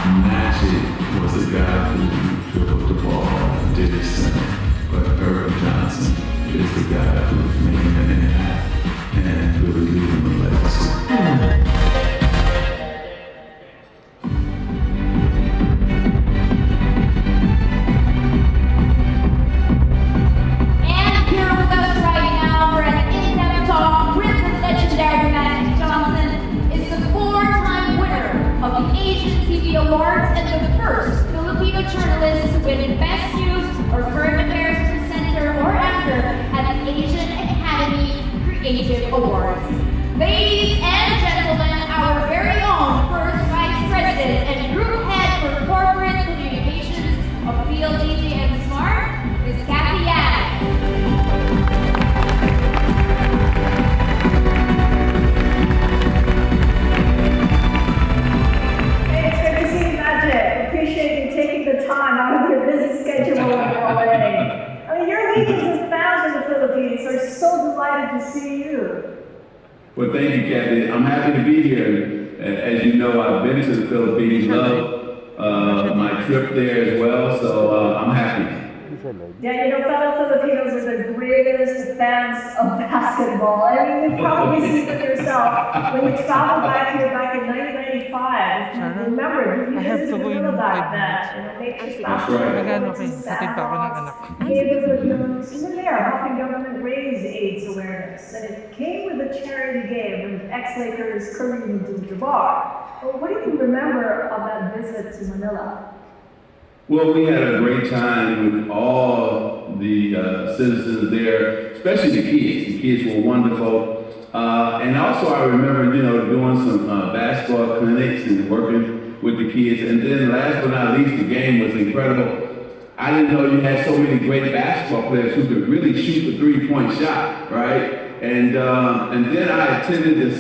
Magic was a guy who dribbled the ball and did his thing, but Earvin Johnson is the guy who's making an impact and really leaving a legacy. Awards and the first Filipino journalist to win Best News or Current Affairs Presenter or Actor at the Asian Academy Creative Awards. Ladies and gentlemen, our very own first Vice President and Group Head for Corporate Communications of PLDT and Smart, Ms. Kathy Yan. Time out of your busy schedule already. I mean, your legions of fans in the Philippines are so delighted to see you. Well, thank you, Kathy. I'm happy to be here. As you know, I've been to the Philippines, love my trip there as well, so I'm happy. Yeah, you know, fellow Filipinos are the greatest fans of basketball. I mean, you've probably seen it yourself when you traveled back here back in 1995. Remember, you visited Manila back then. That's right. You were there helping government raise AIDS awareness, and it came with a charity game with ex-Lakers Kareem Abdul-Jabbar. Well, what do you remember of that visit to Manila? Well, we had a great time with all the citizens there, especially the kids. The kids were wonderful. And also I remember, doing some basketball clinics and working with the kids. And then last but not least, the game was incredible. I didn't know you had so many great basketball players who could really shoot the three-point shot, right? And then I attended the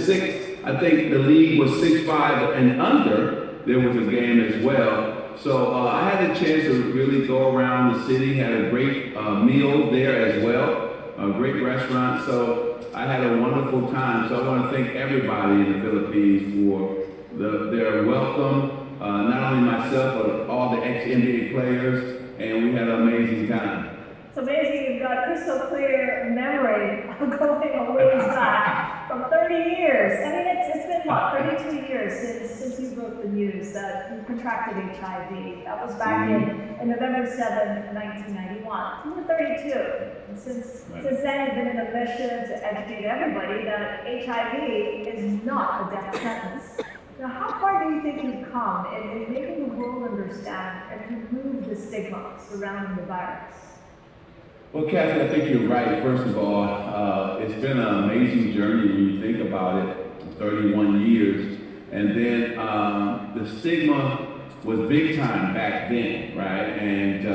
I think the league was 6'5" and under. There was a game as well. So I had a chance to really go around the city, had a great meal there as well, a great restaurant. So I had a wonderful time. So I want to thank everybody in the Philippines for their welcome, not only myself, but all the ex-NBA players, and we had an amazing time. It's amazing you've got crystal clear memory of going a ways back from 30 years. I mean, it's been what, 32 years since you broke the news that you contracted HIV. That was back in November 7, 1991. You were 32. And since then, you've been in a mission to educate everybody that HIV is not a death sentence. Now, how far do you think you've come in making the world understand and remove the stigma surrounding the virus? Well, Kathy, I think you're right. First of all, it's been an amazing journey when you think about it, 31 years. And then the stigma was big time back then, right? And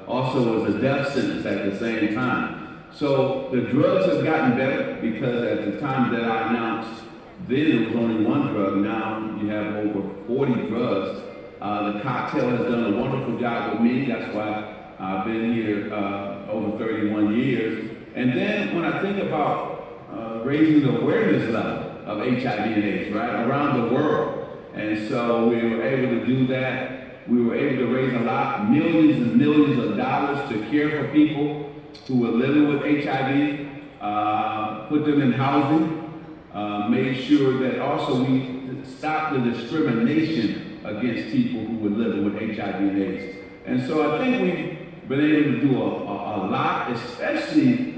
also was a death sentence at the same time. So the drugs have gotten better because at the time that I announced, then it was only one drug. Now you have over 40 drugs. The cocktail has done a wonderful job with me. That's why I've been here over 31 years. And then when I think about raising the awareness level of HIV and AIDS, right, around the world. And so we were able to do that. We were able to raise millions and millions of dollars to care for people who were living with HIV, put them in housing, made sure that also we stopped the discrimination against people who were living with HIV and AIDS. And so I think we've been able to do a lot, especially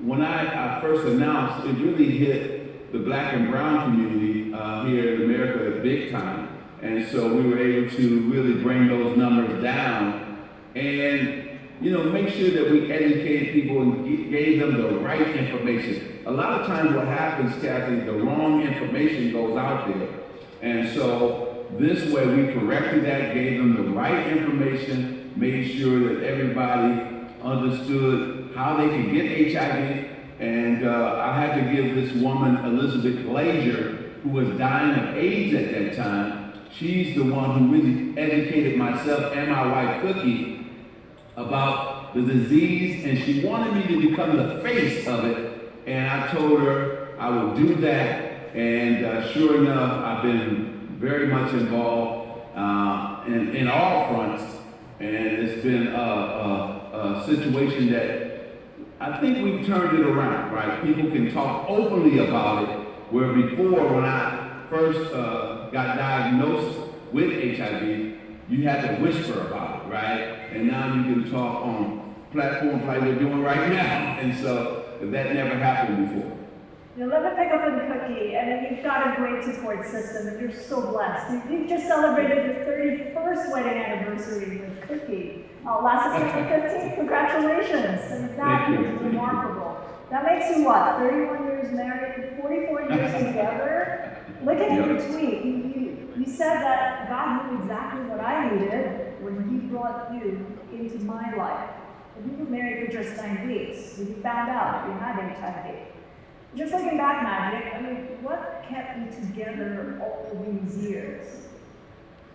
when I first announced, it really hit the Black and brown community here in America big time. And so we were able to really bring those numbers down and make sure that we educated people and gave them the right information. A lot of times what happens, Kathy, the wrong information goes out there. And so this way we corrected that, gave them the right information, made sure that everybody understood how they could get HIV. And I had to give this woman, Elizabeth Glazier, who was dying of AIDS at that time. She's the one who really educated myself and my wife, Cookie, about the disease, and she wanted me to become the face of it. And I told her I would do that. And sure enough, I've been very much involved in all fronts. And it's been a situation that I think we've turned it around, right? People can talk openly about it, where before, when I first got diagnosed with HIV, you had to whisper about it, right? And now you can talk on platforms like we're doing right now. And so that never happened before. Now let me pick up on Cookie. I mean, you've got a great support system, and you're so blessed. You've just celebrated your 31st wedding anniversary with Cookie. Last September 15th. Congratulations! I mean, that is remarkable. That makes you what? 31 years married, 44 years together. Looking at your tweet, you said that God knew exactly what I needed when He brought you into my life. And you were married for just 9 weeks when you found out you had HIV. Just looking back, Magic, I mean, what kept you together all these years?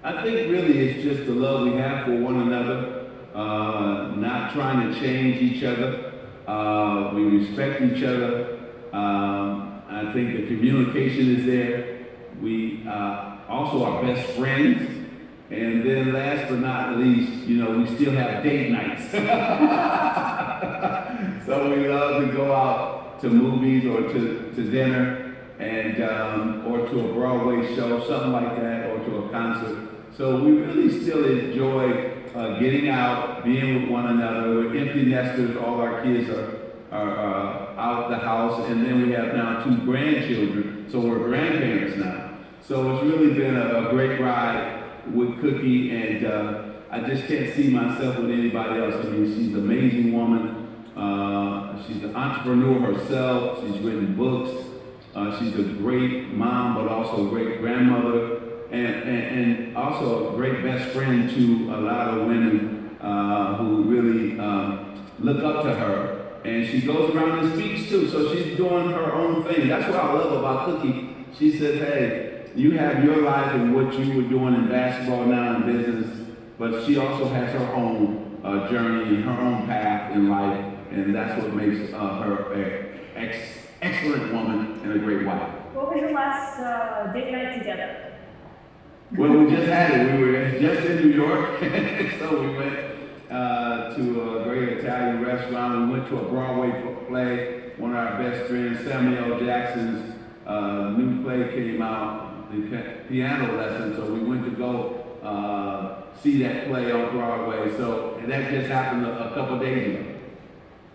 I think really it's just the love we have for one another, not trying to change each other. We respect each other. I think the communication is there. We also are best friends. And then last but not least, you know, we still have date nights. So we love to go out to movies or to dinner and or to a Broadway show, something like that, or to a concert. So we really still enjoy getting out, being with one another. We're empty nesters. All our kids are out the house, and then we have now 2 grandchildren, so we're grandparents now. So it's really been a great ride with Cookie, and I just can't see myself with anybody else. I mean, she's an amazing woman. She's an entrepreneur herself. She's written books. She's a great mom, but also a great grandmother, and also a great best friend to a lot of women who really look up to her. And she goes around and speaks too, so she's doing her own thing. That's what I love about Cookie. She says, hey, you have your life and what you were doing in basketball now in business, but she also has her own journey and her own path in life. And that's what makes her an excellent woman and a great wife. What was your last date night together? Well, we just had it. We were just in New York, so we went to a great Italian restaurant. We went to a Broadway play. One of our best friends, Samuel Jackson's new play came out, the piano lesson, so we went to go see that play on Broadway. So, and that just happened a couple days ago.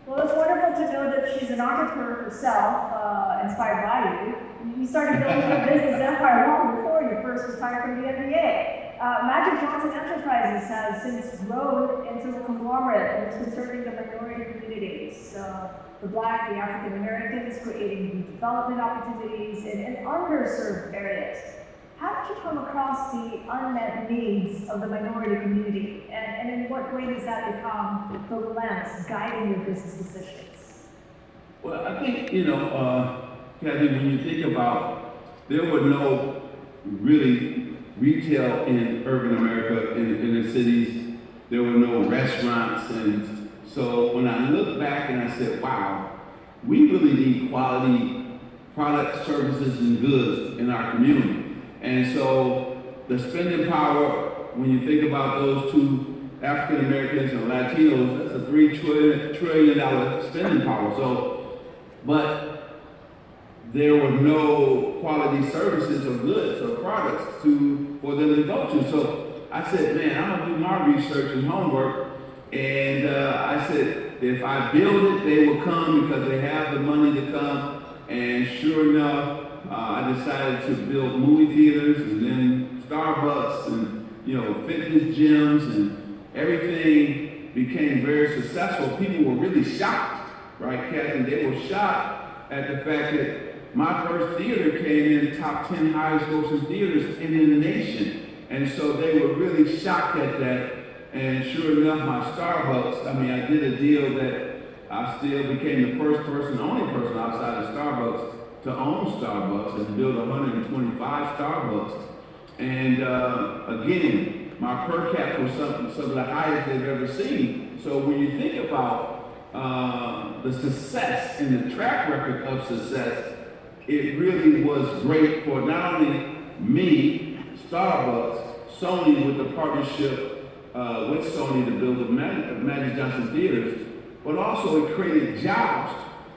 Well, it's wonderful to know that she's an entrepreneur herself, inspired by you. You started building a business empire long before you first retired from the NBA. Magic Johnson Enterprises has since grown into a conglomerate that's concerning the minority communities, the Black, the African Americans, creating development opportunities in underserved areas. How did you come across the unmet needs of the minority community, and in what way does that become the lens guiding your business decisions? Well, I think, you know, Kathy, when you think about, there were no really retail in urban America, in the cities. There were no restaurants, and so when I look back and I said, wow, we really need quality products, services, and goods in our community. And so the spending power, when you think about those 2 African Americans and Latinos, that's a $3 trillion spending power. So, but there were no quality services or goods or products for them to go to. So I said, man, I'm gonna do my research and homework. And I said, if I build it, they will come because they have the money to come. And sure enough, I decided to build movie theaters and then Starbucks and, you know, fitness gyms, and everything became very successful. People were really shocked, right, Kathy? They were shocked at the fact that my first theater came in top 10 highest grossing theaters in the nation. And so they were really shocked at that. And sure enough, my Starbucks, I mean, I did a deal that I still became the first person, only person outside of Starbucks to own Starbucks and build 125 Starbucks. And again, my per cap was some of the highest they've ever seen. So when you think about the success and the track record of success, it really was great for not only me, Starbucks, Sony with the partnership with Sony to build the Magic Johnson theaters, but also it created jobs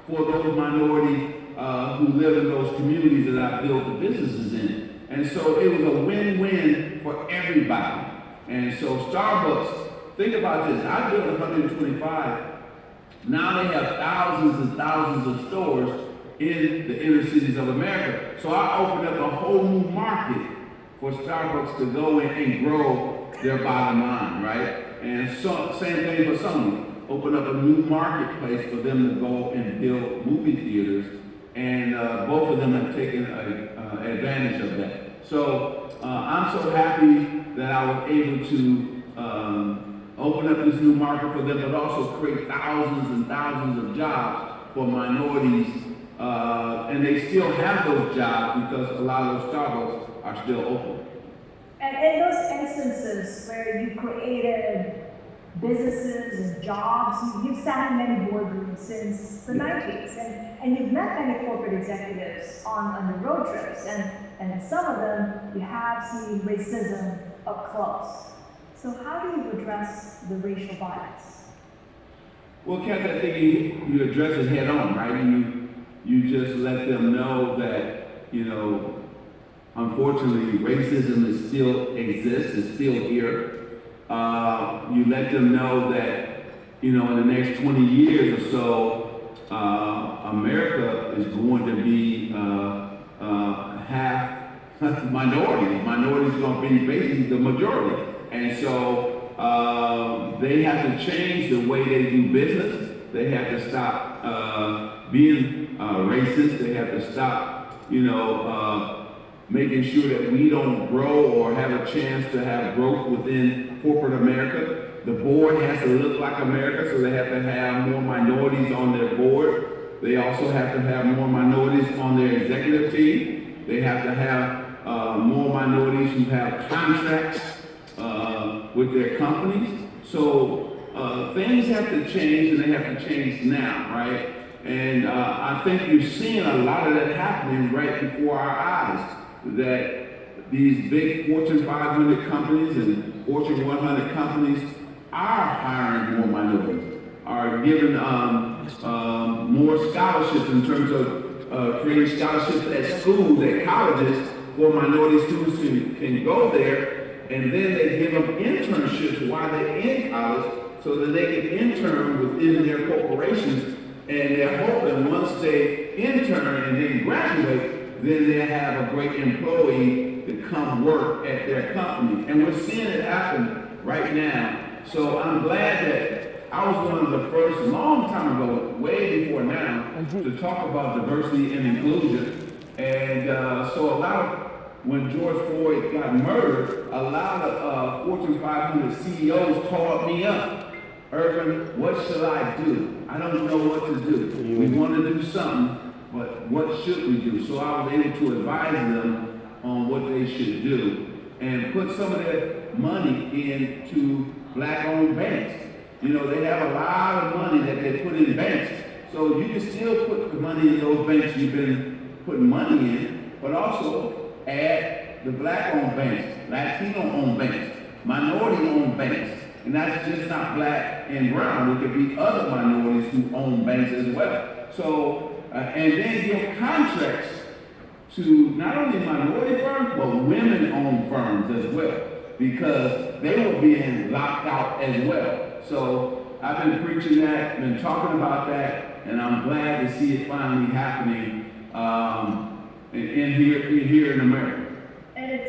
for those minority who live in those communities that I built the businesses in. And so it was a win-win for everybody. And so Starbucks, think about this, I built 125. Now they have thousands and thousands of stores in the inner cities of America. So I opened up a whole new market for Starbucks to go in and grow their bottom line, right? And so, same thing for Sony. Open up a new marketplace for them to go and build movie theaters, and both of them have taken advantage of that. So I'm so happy that I was able to open up this new market for them, but also create thousands and thousands of jobs for minorities, and they still have those jobs because a lot of those Starbucks are still open. And in those instances where you created businesses and jobs, you've sat in many boardrooms since the 90s, and you've met many corporate executives on your road trips, and some of them you have seen racism up close. So how do you address the racial bias? Well, Kathy, I think you address it head on, right? You just let them know that, you know, unfortunately, racism still exists, it's still here. You let them know that, you know, in the next 20 years or so, America is going to be half minority. Minorities are going to be basically the majority. And so they have to change the way they do business. They have to stop being racist. They have to stop, you know, making sure that we don't grow or have a chance to have growth within corporate America. The board has to look like America, so they have to have more minorities on their board. They also have to have more minorities on their executive team. They have to have more minorities who have contracts with their companies. So things have to change, and they have to change now, right? And I think you're seeing a lot of that happening right before our eyes, that these big Fortune 500 companies and Fortune 100 companies are hiring more minorities, are giving more scholarships in terms of creating scholarships at schools, at colleges, for minority students can go there, and then they give them internships while they're in college so that they can intern within their corporations, and they're hoping once they intern and then graduate, then they have a great employee to come work at their company. And we're seeing it happen right now. So I'm glad that I was one of the first, a long time ago, way before now, to talk about diversity and inclusion. And so a lot of, when George Floyd got murdered, a lot of Fortune 500 CEOs called me up. Earvin, what should I do? I don't know what to do. We want to do something, but what should we do? So I was able to advise them on what they should do and put some of their money into black-owned banks. You know, they have a lot of money that they put in banks. So you can still put the money in those banks you've been putting money in, but also add the black-owned banks, Latino-owned banks, minority-owned banks. And that's just not black and brown. It could be other minorities who own banks as well. So, and then give contracts to not only minority firms, but women-owned firms as well, because they were being locked out as well. So I've been preaching that, been talking about that, and I'm glad to see it finally happening in here in America.